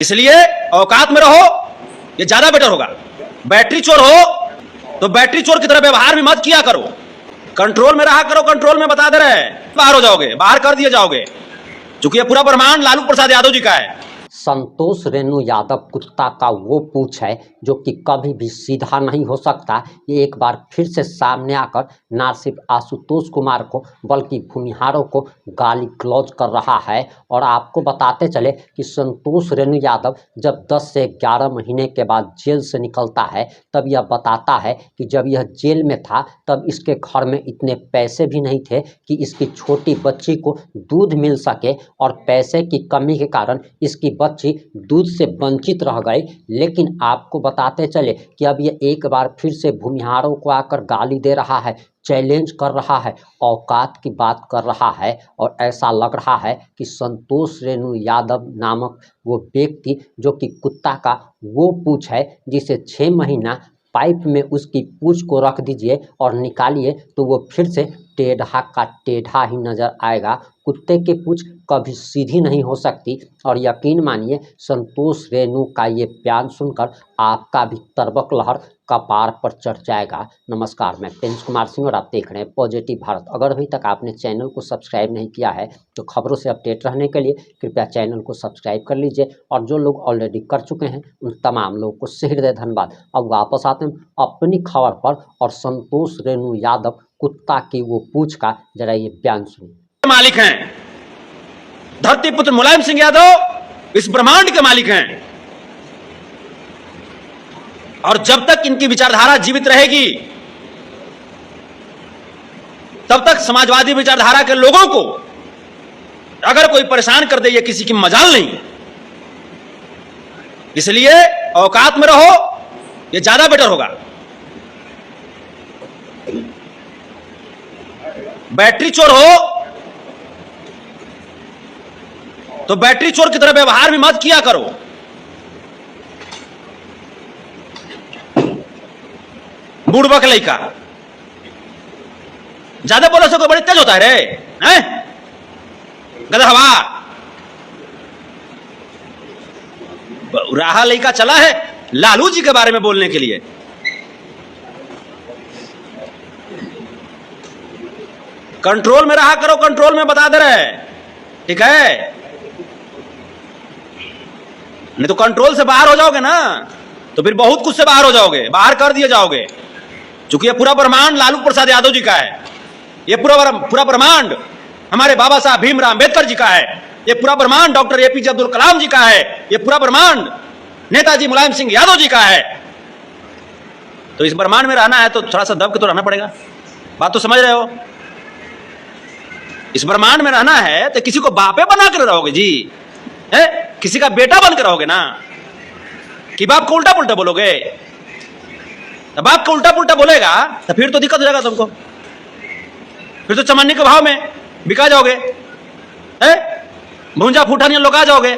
इसलिए औकात में रहो, ये ज्यादा बेटर होगा। बैटरी चोर हो तो बैटरी चोर की तरह व्यवहार भी मत किया करो, कंट्रोल में रहा करो। कंट्रोल में बता दे रहे हैं, बाहर हो जाओगे, बाहर कर दिए जाओगे, क्योंकि ये पूरा ब्रह्मांड लालू प्रसाद यादव जी का है। संतोष रेणु यादव कुत्ता का वो पूछ है जो कि कभी भी सीधा नहीं हो सकता। ये एक बार फिर से सामने आकर ना सिर्फ आशुतोष कुमार को बल्कि भूमिहारों को गाली गलौज कर रहा है। और आपको बताते चले कि संतोष रेणु यादव जब 10 से 11 महीने के बाद जेल से निकलता है तब यह बताता है कि जब यह जेल में था तब इसके घर में इतने पैसे भी नहीं थे कि इसकी छोटी बच्ची को दूध मिल सके, और पैसे की कमी के कारण इसकी बच्ची दूध से वंचित रह गई। लेकिन आपको बताते चले कि अब ये एक बार फिर से भूमिहारों को आकर गाली दे रहा है, चैलेंज कर रहा है, औकात की बात कर रहा है। और ऐसा लग रहा है कि संतोष रेणु यादव नामक वो व्यक्ति जो कि कुत्ता का वो पूछ है जिसे 6 महीना पाइप में उसकी पूंछ को रख दीजिए और निकालिए तो वो फिर से टेढ़ा का टेढ़ा ही नजर आएगा। कुत्ते की पूंछ कभी सीधी नहीं हो सकती। और यकीन मानिए संतोष रेणु का ये बयान सुनकर आपका भी तरबक लहर कपार पर चढ़ जाएगा। नमस्कार, मैं प्रिंस कुमार सिंह और आप देख रहे हैं पॉजिटिव भारत। अगर अभी तक आपने चैनल को सब्सक्राइब नहीं किया है तो खबरों से अपडेट रहने के लिए कृपया चैनल को सब्सक्राइब कर लीजिए। और जो लोग ऑलरेडी कर चुके हैं उन तमाम लोगों को हृदय धन्यवाद। अब वापस आते हैं अपनी खबर पर, और संतोष रेणु यादव कुत्ता की वो पूछ का जरा ये बयान सुनिए। मालिक हैं धरती पुत्र मुलायम सिंह यादव, इस ब्रह्मांड के मालिक हैं। और जब तक इनकी विचारधारा जीवित रहेगी तब तक समाजवादी विचारधारा के लोगों को अगर कोई परेशान कर दे, ये किसी की मजाल नहीं। इसलिए औकात में रहो, ये ज्यादा बेटर होगा। बैटरी चोर हो तो बैटरी चोर की तरह व्यवहार भी मत किया करो। बूढ़बक लइका ज्यादा बोले से कोई बड़ी तेज होता है रे, हैं? गधवा राहा लइका चला है लालू जी के बारे में बोलने के लिए। कंट्रोल में रहा करो, कंट्रोल में बता दे रहे हैं, ठीक है? नहीं तो कंट्रोल से बाहर हो जाओगे ना तो फिर बहुत कुछ से बाहर हो जाओगे, बाहर कर दिए जाओगे। क्योंकि ये पूरा ब्रह्मांड लालू प्रसाद यादव जी का है। ये पूरा ब्रह्मांड हमारे बाबा साहब भीमराव अंबेडकर जी का है। ये पूरा ब्रह्मांड डॉक्टर एपीजे अब्दुल कलाम जी का है। ये पूरा ब्रह्मांड नेताजी मुलायम सिंह यादव जी का है। तो इस ब्रह्मांड में रहना है तो थोड़ा सा दब के तो रहना पड़ेगा। बात तो समझ रहे हो? इस ब्रह्मांड में रहना है तो किसी को बापे बना कर रहोगे जी, है? किसी का बेटा बनकर रहोगे ना, कि बाप को उल्टा पुल्टा बोलोगे? तो बाप को उल्टा पुल्टा बोलेगा तो फिर तो दिक्कत हो जाएगा तुमको। फिर तो चमन्नी के भाव में बिका जाओगे, है? भूंजा फूटानी लोग आ जाओगे।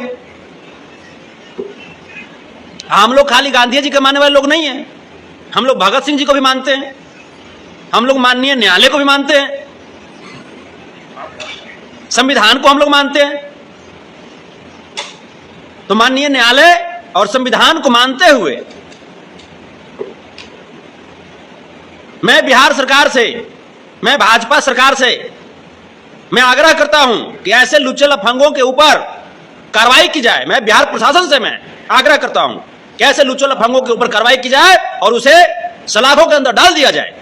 हम लोग खाली गांधी जी के मानने वाले लोग नहीं हैं, हम लोग भगत सिंह जी को भी मानते हैं, हम लोग माननीय न्यायालय को भी मानते हैं, संविधान को हम लोग मानते हैं। तो माननीय न्यायालय और संविधान को मानते हुए मैं बिहार सरकार से, मैं भाजपा सरकार से मैं आग्रह करता हूं कि ऐसे लुच्चे लफंगों के ऊपर कार्रवाई की जाए। मैं बिहार प्रशासन से मैं आग्रह करता हूं कि ऐसे लुच्चे लफंगों के ऊपर कार्रवाई की जाए और उसे सलाखों के अंदर डाल दिया जाए।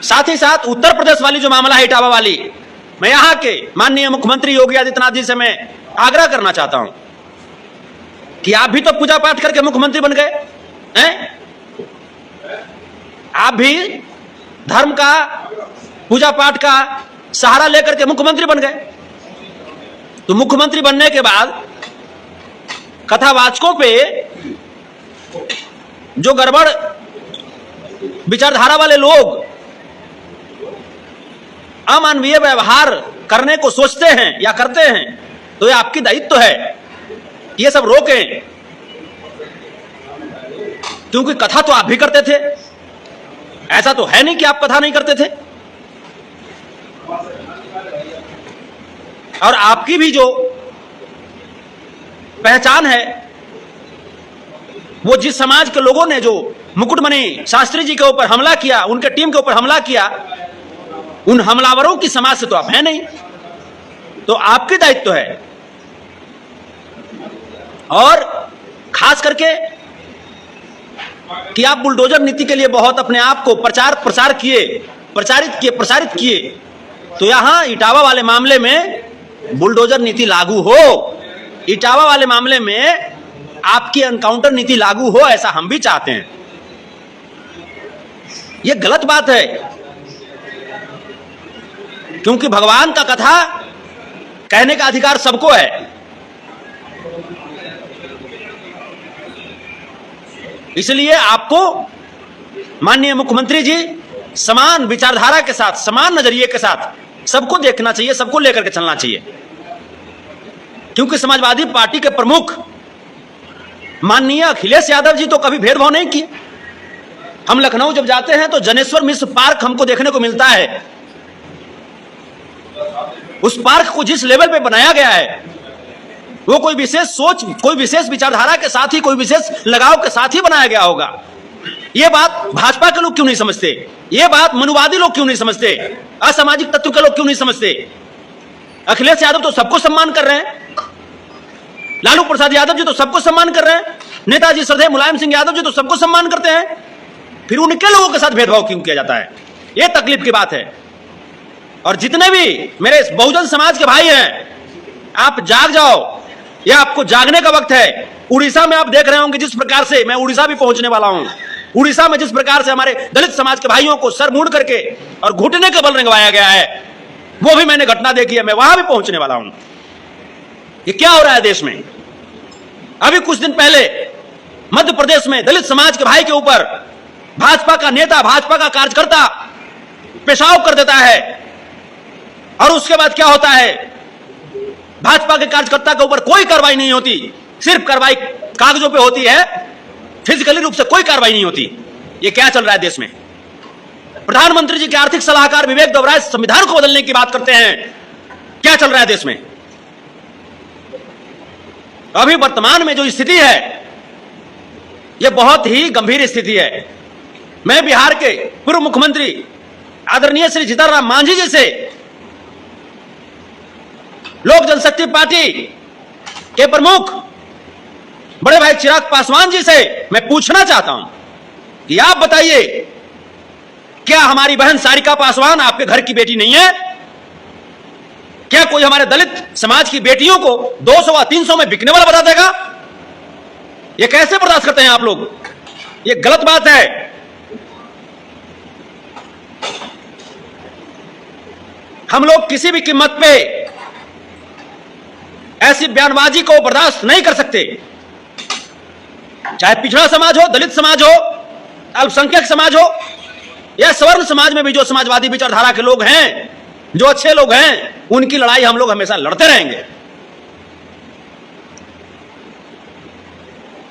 साथ ही साथ उत्तर प्रदेश वाली जो मामला है इटावा वाली, मैं यहां के माननीय मुख्यमंत्री योगी आदित्यनाथ जी से मैं आग्रह करना चाहता हूं कि आप भी तो पूजा पाठ करके मुख्यमंत्री बन गए हैं। आप भी धर्म का, पूजा पाठ का सहारा लेकर के मुख्यमंत्री बन गए। तो मुख्यमंत्री बनने के बाद कथावाचकों पे जो गड़बड़ विचारधारा वाले लोग अमानवीय व्यवहार करने को सोचते हैं या करते हैं, तो ये आपकी दायित्व है ये सब रोकें। क्योंकि कथा तो आप भी करते थे, ऐसा तो है नहीं कि आप कथा नहीं करते थे। और आपकी भी जो पहचान है, वो जिस समाज के लोगों ने जो मुकुटमणि शास्त्री जी के ऊपर हमला किया, उनके टीम के ऊपर हमला किया, उन हमलावरों की समाज से तो आप हैं नहीं। तो आपकी दायित्व है, और खास करके कि आप बुलडोजर नीति के लिए बहुत अपने आप को प्रचारित किए, तो यहां इटावा वाले मामले में बुलडोजर नीति लागू हो, इटावा वाले मामले में आपकी एनकाउंटर नीति लागू हो, ऐसा हम भी चाहते हैं। यह गलत बात है, क्योंकि भगवान का कथा कहने का अधिकार सबको है। इसलिए आपको माननीय मुख्यमंत्री जी समान विचारधारा के साथ, समान नजरिए के साथ सबको देखना चाहिए, सबको लेकर के चलना चाहिए। क्योंकि समाजवादी पार्टी के प्रमुख माननीय अखिलेश यादव जी तो कभी भेदभाव नहीं किए। हम लखनऊ जब जाते हैं तो जनेश्वर मिश्र पार्क हमको देखने को मिलता है। उस पार्क को जिस लेवल पे बनाया गया है, वो कोई विशेष सोच, कोई विशेष विचारधारा के साथ ही, कोई विशेष लगाव के साथ ही बनाया गया होगा। ये बात भाजपा के लोग क्यों नहीं समझते? ये बात मनुवादी लोग क्यों नहीं समझते? असामाजिक तत्व के लोग क्यों नहीं समझते? अखिलेश यादव तो सबको सम्मान कर रहे हैं, लालू प्रसाद यादव जी तो सबको सम्मान कर रहे हैं, नेताजी श्रद्धेय मुलायम सिंह यादव जी तो सबको सम्मान करते हैं, फिर उनके लोगों के साथ भेदभाव क्यों किया जाता है? यह तकलीफ की बात है। और जितने भी मेरे बहुजन समाज के भाई हैं, आप जाग जाओ, यह आपको जागने का वक्त है। उड़ीसा में आप देख रहे होंगे जिस प्रकार से, मैं उड़ीसा भी पहुंचने वाला हूं, उड़ीसा में जिस प्रकार से हमारे दलित समाज के भाइयों को सर मूंड करके और घुटने के बल रंगवाया गया है, वो भी मैंने घटना देखी है, मैं वहां भी पहुंचने वाला हूं। ये क्या हो रहा है देश में? अभी कुछ दिन पहले मध्य प्रदेश में दलित समाज के भाई के ऊपर भाजपा का नेता, भाजपा का कार्यकर्ता पेशाब कर देता है, और उसके बाद क्या होता है? भाजपा के कार्यकर्ता के ऊपर कोई कार्रवाई नहीं होती, सिर्फ कार्रवाई कागजों पे होती है, फिजिकली रूप से कोई कार्रवाई नहीं होती। ये क्या चल रहा है देश में? प्रधानमंत्री जी के आर्थिक सलाहकार विवेक देवराय संविधान को बदलने की बात करते हैं। क्या चल रहा है देश में? अभी वर्तमान में जो स्थिति है, यह बहुत ही गंभीर स्थिति है। मैं बिहार के पूर्व मुख्यमंत्री आदरणीय श्री जीतनराम मांझी जी से, लोक जनशक्ति पार्टी के प्रमुख बड़े भाई चिराग पासवान जी से मैं पूछना चाहता हूं कि आप बताइए, क्या हमारी बहन सारिका पासवान आपके घर की बेटी नहीं है? क्या कोई हमारे दलित समाज की बेटियों को 200 व 300 में बिकने वाला बता देगा? यह कैसे बर्दाश्त करते हैं आप लोग? यह गलत बात है। हम लोग किसी भी कीमत पे ऐसी बयानबाजी को बर्दाश्त नहीं कर सकते। चाहे पिछड़ा समाज हो, दलित समाज हो, अल्पसंख्यक समाज हो, या सवर्ण समाज में भी जो समाजवादी विचारधारा के लोग हैं, जो अच्छे लोग हैं, उनकी लड़ाई हम लोग हमेशा लड़ते रहेंगे।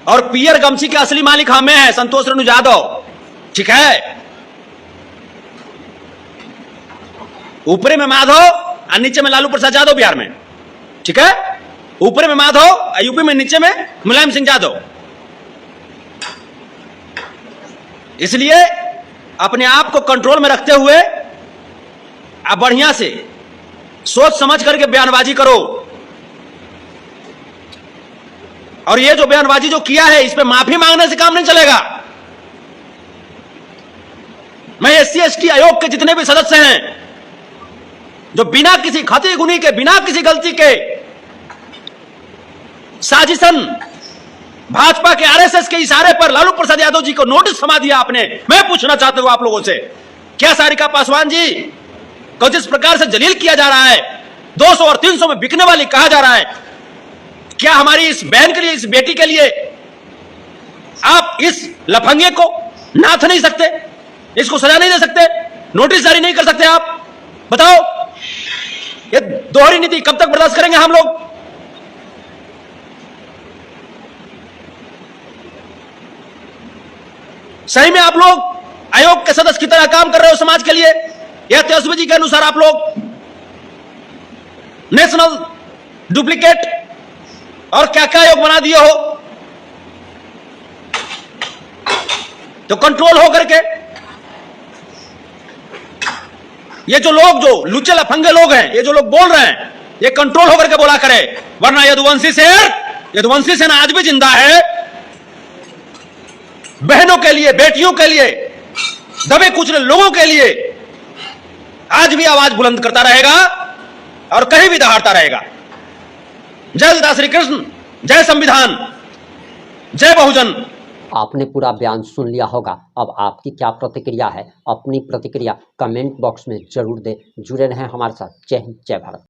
और पियर गमछी के असली मालिक हमें हैं, संतोष रेणु यादव, ठीक है? ऊपरे में माधव और नीचे में लालू प्रसाद यादव बिहार में, ठीक है? ऊपरे में माधव, यूपी में नीचे में मुलायम सिंह यादव। इसलिए अपने आप को कंट्रोल में रखते हुए आप बढ़िया से सोच समझ करके बयानबाजी करो। और ये जो बयानबाजी जो किया है, इस पे माफी मांगने से काम नहीं चलेगा। मैं SC/ST आयोग के जितने भी सदस्य हैं, जो बिना किसी खती गुनी के, बिना किसी गलती के साजिशन भाजपा के RSS के इशारे पर लालू प्रसाद यादव जी को नोटिस थमा दिया आपने, मैं पूछना चाहता हूं आप लोगों से, क्या सारिका पासवान जी को जिस प्रकार से जलील किया जा रहा है, 200 और 300 में बिकने वाली कहा जा रहा है, क्या हमारी इस बहन के लिए, इस बेटी के लिए आप इस लफंगे को नाथ नहीं सकते? इसको सजा नहीं दे सकते? नोटिस जारी नहीं कर सकते? आप बताओ, ये दोहरी नीति कब तक बर्दाश्त करेंगे हम लोग? सही में आप लोग आयोग के सदस्य की तरह काम कर रहे हो समाज के लिए, या तेजस्वी जी के अनुसार आप लोग नेशनल डुप्लीकेट और क्या क्या योग बना दिए हो, तो कंट्रोल हो करके ये जो लोग, जो लुच्चे लफंगे लोग हैं, ये जो लोग बोल रहे हैं, ये कंट्रोल होकर के बोला करे, वरना यदुवंशी सेना आज भी जिंदा है। बहनों के लिए, बेटियों के लिए, दबे कुचले लोगों के लिए आज भी आवाज बुलंद करता रहेगा और कहीं भी दहाड़ता रहेगा। जय सीता श्री कृष्ण, जय संविधान, जय बहुजन। आपने पूरा बयान सुन लिया होगा। अब आपकी क्या प्रतिक्रिया है? अपनी प्रतिक्रिया कमेंट बॉक्स में जरूर दें। जुड़े रहें हमारे साथ। जय हिंद, जय भारत।